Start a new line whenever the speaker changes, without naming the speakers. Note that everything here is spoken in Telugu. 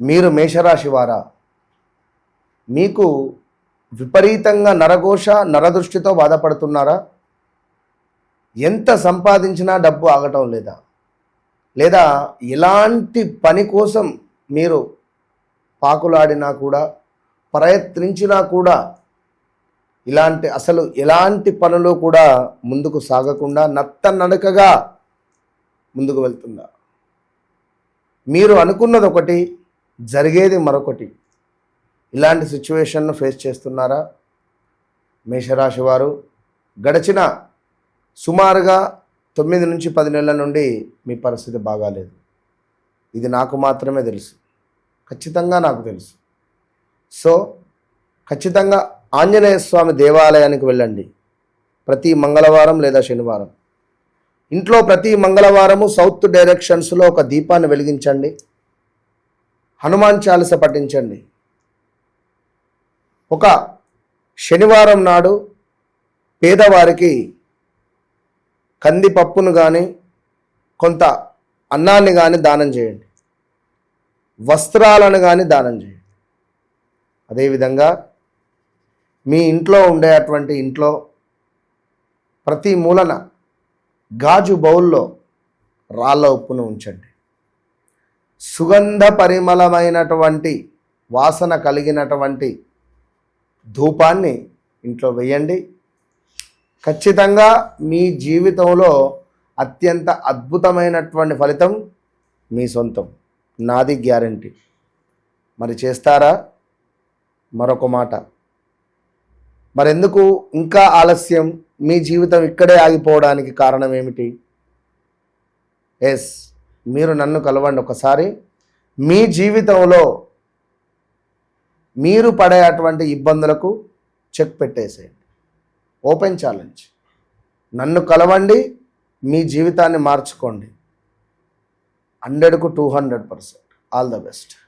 మీరు మేషరాశి వారా? మీకు విపరీతంగా నరఘోష నరదృష్టితో బాధపడుతున్నారా? ఎంత సంపాదించినా డబ్బు ఆగటం లేదా? లేదా ఎలాంటి పని కోసం మీరు పాకులాడినా కూడా ప్రయత్నించినా కూడా ఎలాంటి పనులు కూడా ముందుకు సాగకుండా నత్తనడకగా ముందుకు వెళ్తుందా? మీరు అనుకున్నది ఒకటి, జరిగేది మరొకటి. ఇలాంటి సిచ్యువేషన్ను ఫేస్ చేస్తున్నారా? మేషరాశి వారు గడిచిన సుమారుగా 9 నుంచి 10 నెలల నుండి మీ పరిస్థితి బాగాలేదు. ఇది నాకు మాత్రమే తెలుసు, ఖచ్చితంగా నాకు తెలుసు. సో ఖచ్చితంగా ఆంజనేయ స్వామి దేవాలయానికి వెళ్ళండి ప్రతి మంగళవారం లేదా శనివారం. ఇంట్లో ప్రతి మంగళవారము సౌత్ డైరెక్షన్స్లో ఒక దీపాన్ని వెలిగించండి. హనుమాన్ చాలీస పఠించండి. ఒక శనివారం నాడు పేదవారికి కందిపప్పును కానీ కొంత అన్నాన్ని కానీ దానం చేయండి. వస్త్రాలను కానీ దానం చేయండి. అదేవిధంగా మీ ఇంట్లో ఇంట్లో ప్రతి మూలన గాజు బౌల్లో రాళ్ళ ఉప్పును ఉంచండి. సుగంధ పరిమళమైనటువంటి వాసన కలిగినటువంటి ధూపాన్ని ఇంట్లో వేయండి. ఖచ్చితంగా మీ జీవితంలో అత్యంత అద్భుతమైనటువంటి ఫలితం మీ సొంతం, నాది గ్యారంటీ. మరి చేస్తారా? మరొక మాట, మరెందుకు ఇంకా ఆలస్యం? మీ జీవితం ఇక్కడే ఆగిపోవడానికి కారణం ఏమిటి? మీరు నన్ను కలవండి ఒకసారి. మీ జీవితంలో మీరు పడే అటువంటి ఇబ్బందులకు చెక్ పెట్టేసేయండి. Open challenge. నన్ను కలవండి, మీ జీవితాన్ని మార్చుకోండి. 100కు 200%. All the best.